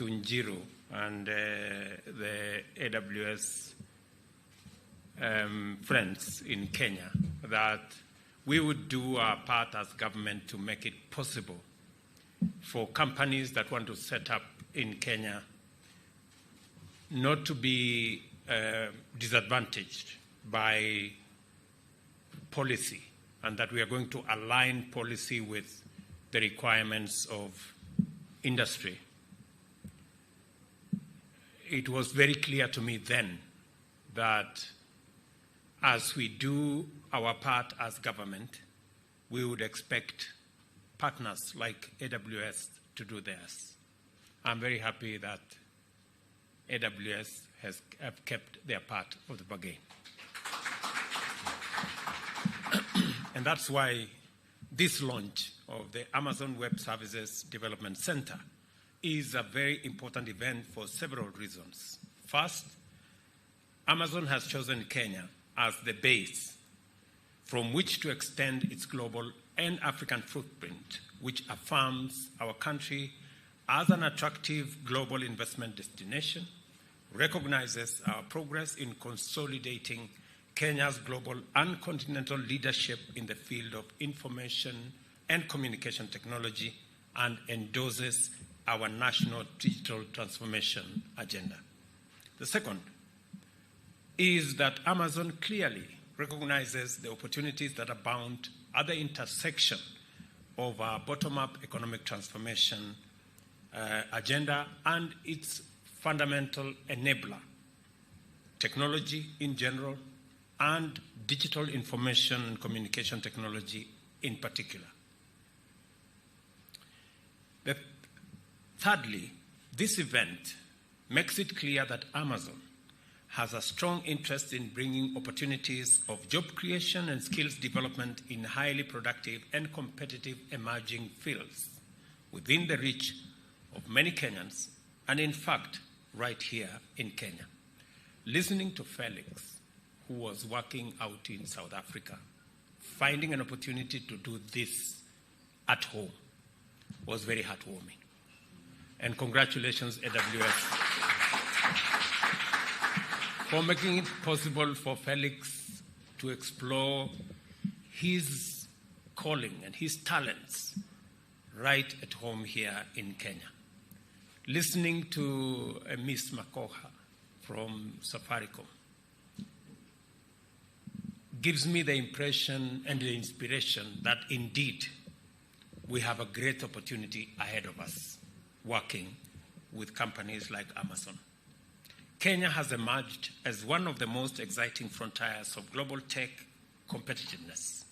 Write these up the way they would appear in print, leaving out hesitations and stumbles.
Tunjiru and the AWS friends in Kenya that we would do our part as government to make it possible for companies that want to set up in Kenya not to be disadvantaged by policy, and that we are going to align policy with the requirements of industry. It was very clear to me then that as we do our part as government, we would expect partners like AWS to do theirs. I'm very happy that AWS have kept their part of the bargain. And that's why this launch of the Amazon Web Services Development Center is a very important event for several reasons. First, Amazon has chosen Kenya as the base from which to extend its global and African footprint, which affirms our country as an attractive global investment destination, recognizes our progress in consolidating Kenya's global and continental leadership in the field of information and communication technology, and endorses our national digital transformation agenda. The second is that Amazon clearly recognizes the opportunities that abound at the intersection of our bottom-up economic transformation agenda and its fundamental enabler, technology in general, and digital information and communication technology in particular. Thirdly, this event makes it clear that Amazon has a strong interest in bringing opportunities of job creation and skills development in highly productive and competitive emerging fields within the reach of many Kenyans, and in fact, right here in Kenya. Listening to Felix, who was working out in South Africa, finding an opportunity to do this at home was very heartwarming. And congratulations, AWS, for making it possible for Felix to explore his calling and his talents right at home here in Kenya. Listening to Miss Makoha from Safaricom gives me the impression and the inspiration that indeed we have a great opportunity ahead of us working with companies like Amazon. Kenya has emerged as one of the most exciting frontiers of global tech competitiveness,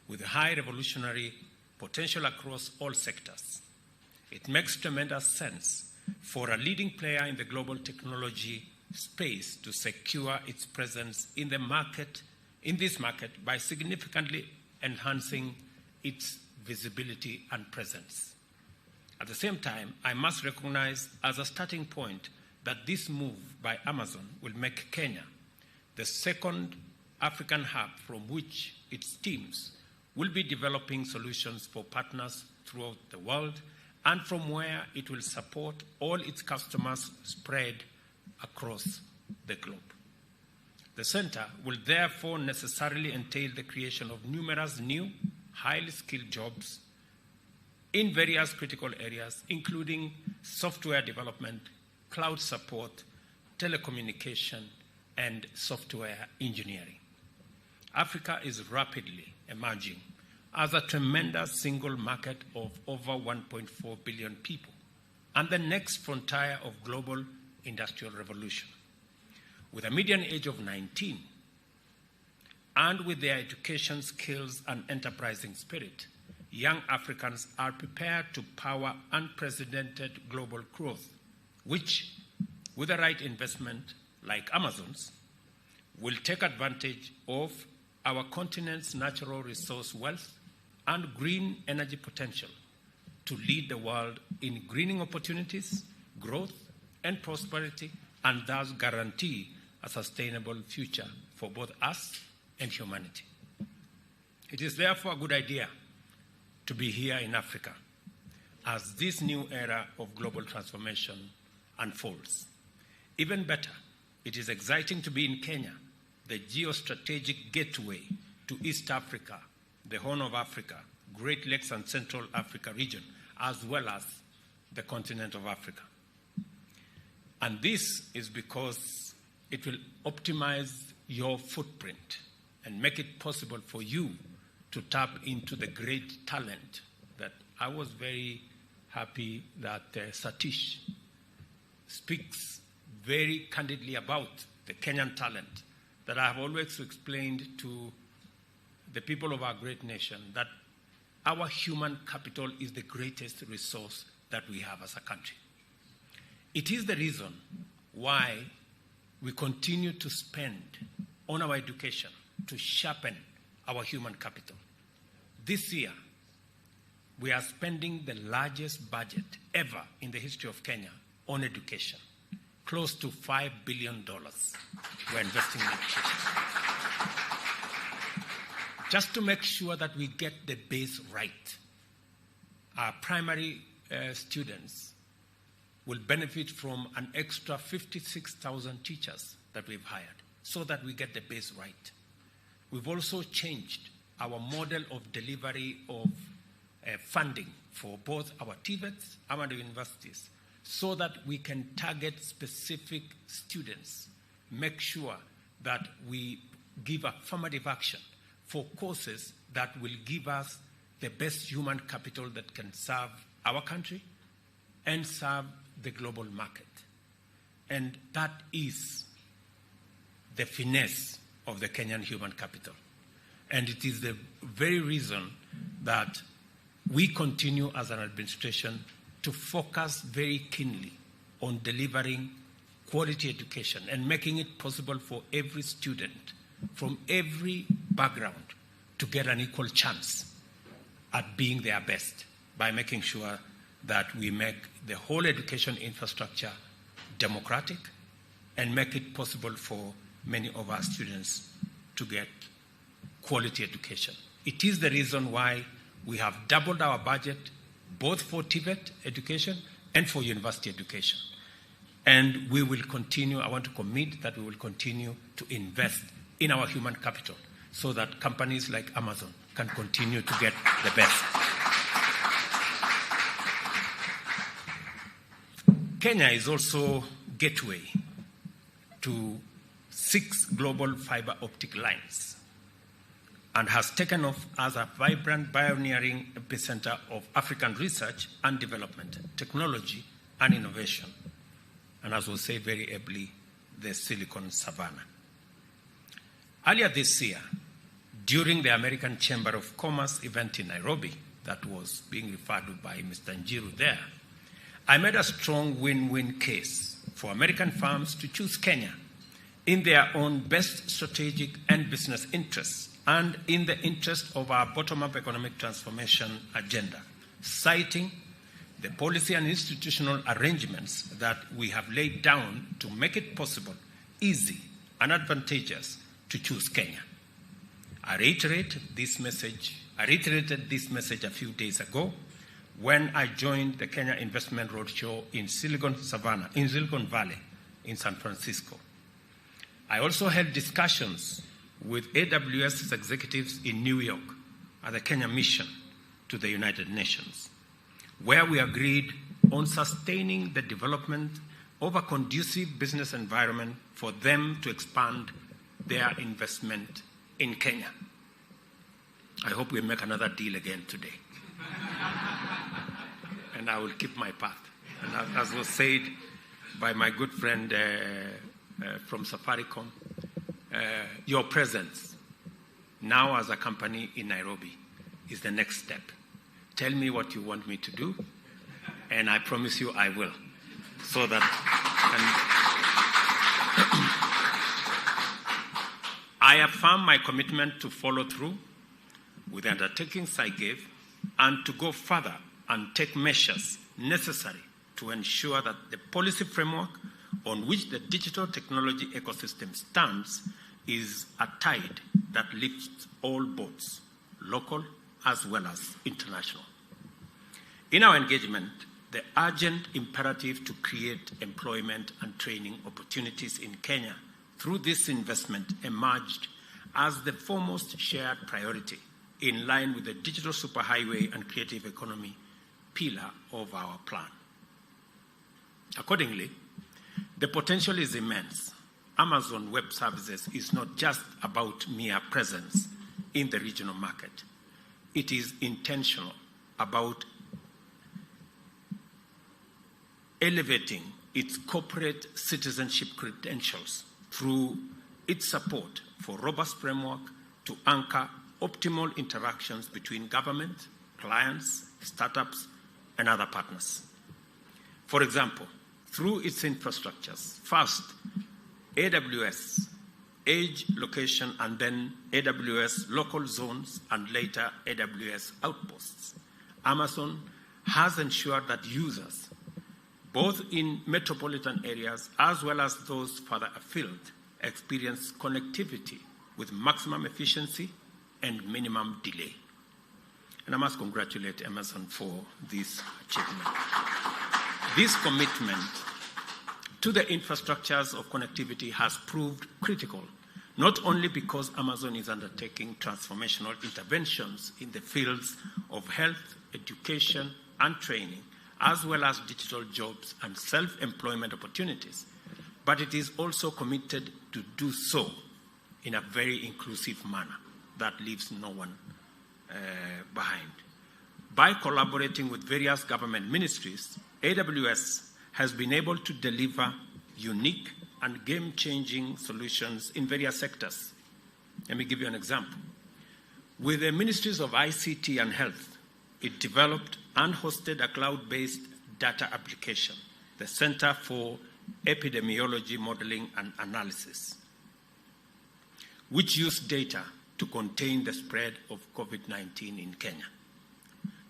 with high revolutionary potential across all sectors. It makes tremendous sense for a leading player in the global technology space to secure its presence in this market by significantly enhancing its visibility and presence. At the same time, I must recognize as a starting point that this move by Amazon will make Kenya the second African hub from which its teams will be developing solutions for partners throughout the world, and from where it will support all its customers spread across the globe. The center will therefore necessarily entail the creation of numerous new, highly skilled jobs in various critical areas, including software development, cloud support, telecommunication, and software engineering. Africa is rapidly emerging as a tremendous single market of over 1.4 billion people and the next frontier of global industrial revolution. With a median age of 19, and with their education, skills, and enterprising spirit, young Africans are prepared to power unprecedented global growth, which, with the right investment like Amazon's, will take advantage of our continent's natural resource wealth and green energy potential to lead the world in greening opportunities, growth, and prosperity, and thus guarantee a sustainable future for both us and humanity. It is therefore a good idea to be here in Africa, as this new era of global transformation unfolds. Even better, it is exciting to be in Kenya, the geostrategic gateway to East Africa, the Horn of Africa, Great Lakes and Central Africa region, as well as the continent of Africa. And this is because it will optimize your footprint and make it possible for you to tap into the great talent that I was very happy that Satish speaks very candidly about the Kenyan talent that I have always explained to the people of our great nation, that our human capital is the greatest resource that we have as a country. It is the reason why we continue to spend on our education to sharpen our human capital. This year, we are spending the largest budget ever in the history of Kenya on education. Close to $5 billion we're investing in education. Just to make sure that we get the base right. Our primary students will benefit from an extra 56,000 teachers that we've hired so that we get the base right. We've also changed our model of delivery of funding for both our TVETs and our universities so that we can target specific students, make sure that we give affirmative action for courses that will give us the best human capital that can serve our country and serve the global market. And that is the finesse of the Kenyan human capital. And it is the very reason that we continue as an administration to focus very keenly on delivering quality education and making it possible for every student from every background to get an equal chance at being their best by making sure that we make the whole education infrastructure democratic and make it possible for many of our students to get quality education. It is the reason why we have doubled our budget both for TVET education and for university education. And we will continue, I want to commit that we will continue to invest in our human capital so that companies like Amazon can continue to get the best. Kenya is also gateway to 6 global fiber optic lines and has taken off as a vibrant pioneering epicenter of African research and development, technology and innovation. And as was said very ably, the Silicon Savannah. Earlier this year, during the American Chamber of Commerce event in Nairobi that was being referred to by Mr. Njiru there, I made a strong win-win case for American firms to choose Kenya in their own best strategic and business interests and in the interest of our bottom-up economic transformation agenda, citing the policy and institutional arrangements that we have laid down to make it possible, easy, and advantageous to choose Kenya. I reiterated this message a few days ago when I joined the Kenya Investment Roadshow in Silicon Valley in San Francisco. I also held discussions with AWS's executives in New York at the Kenya mission to the United Nations, where we agreed on sustaining the development of a conducive business environment for them to expand their investment in Kenya. I hope we make another deal again today. And I will keep my path. And as was said by my good friend from Safaricom, your presence now as a company in Nairobi is the next step. Tell me what you want me to do, and I promise you I will. So that I affirm my commitment to follow through with the undertakings I gave and to go further and take measures necessary to ensure that the policy framework on which the digital technology ecosystem stands is a tide that lifts all boats, local as well as international. In our engagement, the urgent imperative to create employment and training opportunities in Kenya through this investment emerged as the foremost shared priority in line with the digital superhighway and creative economy pillar of our plan. Accordingly, the potential is immense. Amazon Web Services is not just about mere presence in the regional market. It is intentional about elevating its corporate citizenship credentials through its support for robust framework to anchor optimal interactions between government, clients, startups, and other partners. For example, through its infrastructures, first, AWS, edge location, and then AWS local zones, and later AWS outposts, Amazon has ensured that users, both in metropolitan areas as well as those further afield, experience connectivity with maximum efficiency and minimum delay. And I must congratulate Amazon for this achievement. This commitment to the infrastructures of connectivity has proved critical, not only because Amazon is undertaking transformational interventions in the fields of health, education, and training, as well as digital jobs and self-employment opportunities, but it is also committed to do so in a very inclusive manner that leaves no one behind. By collaborating with various government ministries, AWS has been able to deliver unique and game-changing solutions in various sectors. Let me give you an example. With the Ministries of ICT and Health, it developed and hosted a cloud-based data application, the Center for Epidemiology Modeling and Analysis, which used data to contain the spread of COVID-19 in Kenya.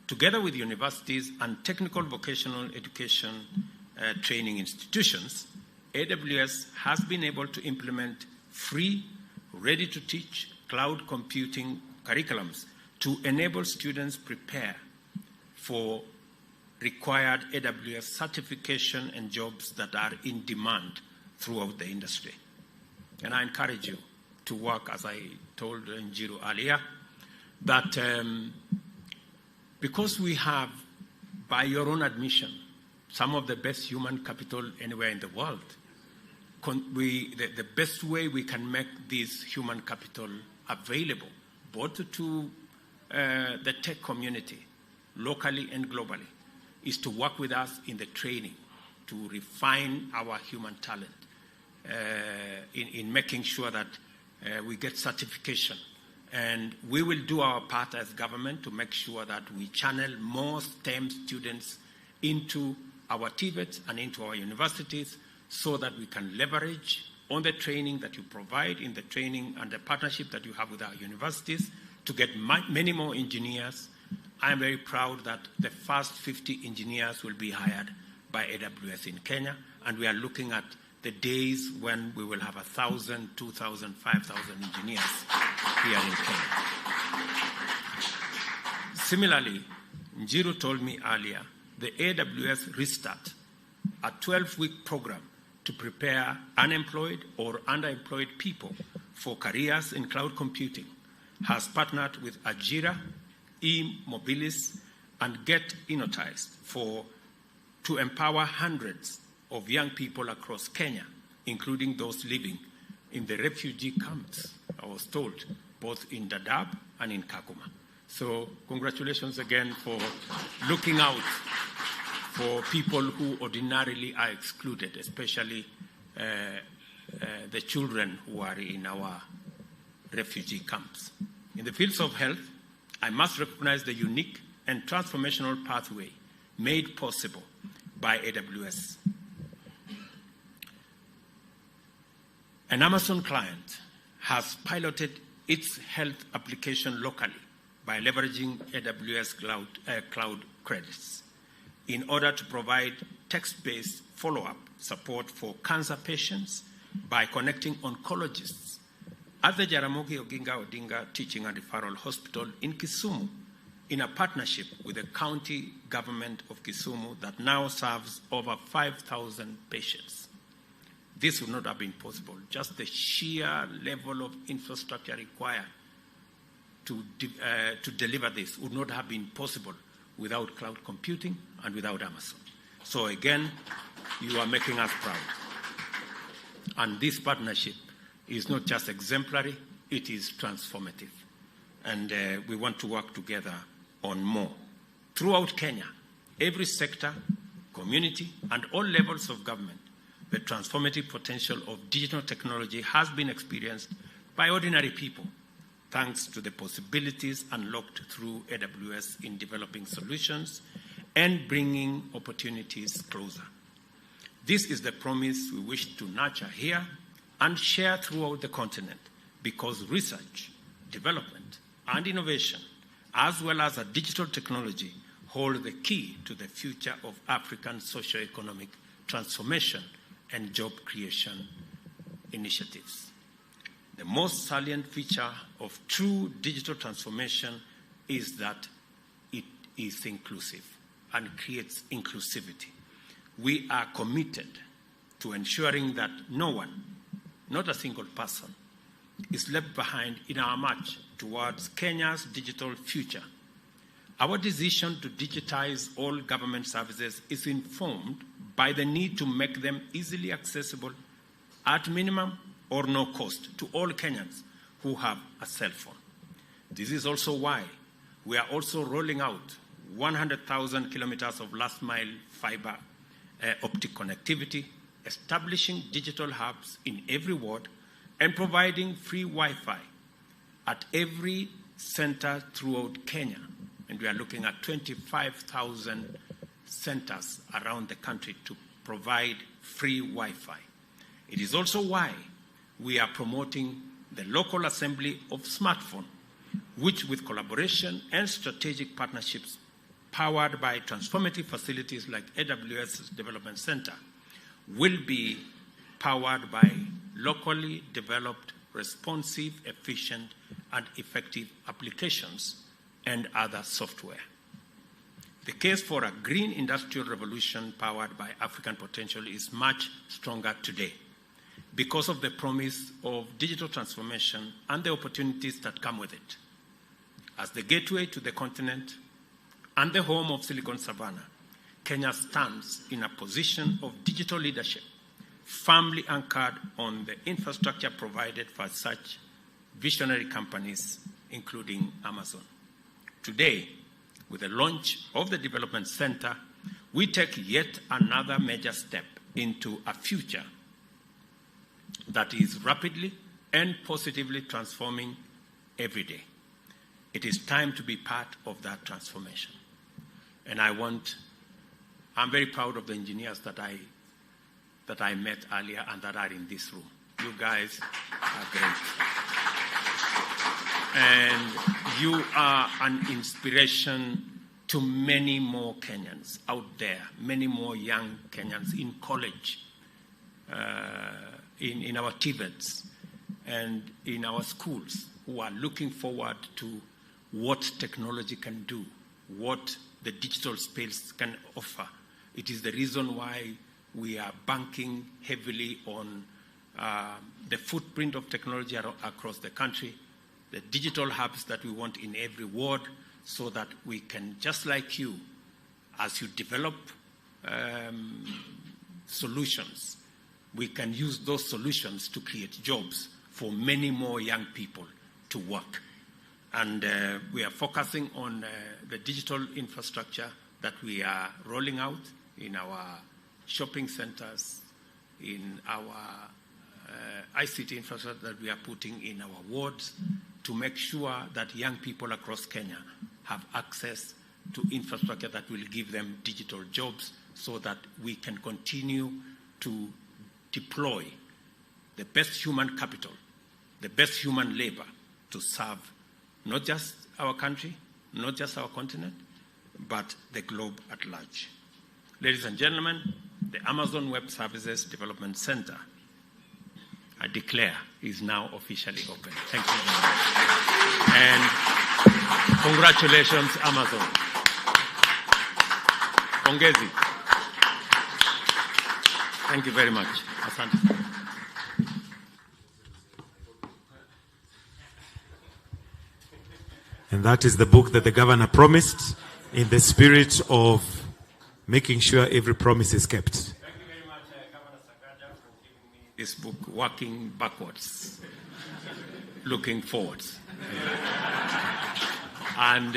Together with universities and technical vocational education training institutions, AWS has been able to implement free, ready-to-teach cloud computing curriculums to enable students prepare for required AWS certification and jobs that are in demand throughout the industry. And I encourage you to work, as I told Njiru earlier, that because we have, by your own admission, some of the best human capital anywhere in the world, the best way we can make this human capital available, both to the tech community, locally and globally, is to work with us in the training, to refine our human talent, in making sure that we get certification. And we will do our part as government to make sure that we channel more STEM students into our TVETs and into our universities so that we can leverage on the training that you provide in the training and the partnership that you have with our universities to get many more engineers. I'm very proud that the first 50 engineers will be hired by AWS in Kenya, and we are looking at the days when we will have 1,000, 2,000, 5,000 engineers here in Kenya. Similarly, Njiru told me earlier, the AWS Restart, a 12-week program to prepare unemployed or underemployed people for careers in cloud computing, has partnered with Ajira, eMobilis, and Get Innotized to empower hundreds of young people across Kenya, including those living in the refugee camps, I was told, both in Dadaab and in Kakuma. So congratulations again for looking out for people who ordinarily are excluded, especially the children who are in our refugee camps. In the fields of health, I must recognize the unique and transformational pathway made possible by AWS. An Amazon client has piloted its health application locally by leveraging AWS cloud credits in order to provide text-based follow-up support for cancer patients by connecting oncologists at the Jaramogi Oginga Odinga Teaching and Referral Hospital in Kisumu in a partnership with the county government of Kisumu that now serves over 5,000 patients. This would not have been possible. Just the sheer level of infrastructure required to deliver this would not have been possible without cloud computing and without Amazon. So again, you are making us proud. And this partnership is not just exemplary, it is transformative. And we want to work together on more. Throughout Kenya, every sector, community, and all levels of government, the transformative potential of digital technology has been experienced by ordinary people, thanks to the possibilities unlocked through AWS in developing solutions and bringing opportunities closer. This is the promise we wish to nurture here and share throughout the continent, because research, development, and innovation, as well as a digital technology, hold the key to the future of African socio-economic transformation and job creation initiatives. The most salient feature of true digital transformation is that it is inclusive and creates inclusivity. We are committed to ensuring that no one, not a single person, is left behind in our march towards Kenya's digital future. Our decision to digitize all government services is informed by the need to make them easily accessible at minimum or no cost to all Kenyans who have a cell phone. This is also why we are also rolling out 100,000 kilometers of last-mile fiber optic connectivity, establishing digital hubs in every ward, and providing free Wi-Fi at every center throughout Kenya. And we are looking at 25,000 centers around the country to provide free Wi-Fi. It is also why we are promoting the local assembly of smartphone, which with collaboration and strategic partnerships powered by transformative facilities like AWS's Development Center, will be powered by locally developed, responsive, efficient, and effective applications and other software. The case for a green industrial revolution powered by African potential is much stronger today because of the promise of digital transformation and the opportunities that come with it. As the gateway to the continent and the home of Silicon Savannah, Kenya stands in a position of digital leadership, firmly anchored on the infrastructure provided for such visionary companies, including Amazon. Today, with the launch of the Development Center, we take yet another major step into a future that is rapidly and positively transforming every day. It is time to be part of that transformation. And I'm very proud of the engineers that I met earlier and that are in this room. You guys are great. And you are an inspiration to many more Kenyans out there, many more young Kenyans in college, in our TVETs, and in our schools, who are looking forward to what technology can do, what the digital space can offer. It is the reason why we are banking heavily on the footprint of technology across the country, the digital hubs that we want in every ward, so that we can, just like you, as you develop solutions, we can use those solutions to create jobs for many more young people to work. And we are focusing on the digital infrastructure that we are rolling out in our shopping centers, in our ICT infrastructure that we are putting in our wards, to make sure that young people across Kenya have access to infrastructure that will give them digital jobs, so that we can continue to deploy the best human capital, the best human labor to serve not just our country, not just our continent, but the globe at large. Ladies and gentlemen, the Amazon Web Services Development Center, I declare, is now officially open. Thank you very much. And Congratulations, Amazon. Pongezi. Thank you very much. Asante. And that is the book that the governor promised, in the spirit of making sure every promise is kept. Thank you very much, Governor Sakaja, for giving me this book, Working Backwards, Looking Forwards. And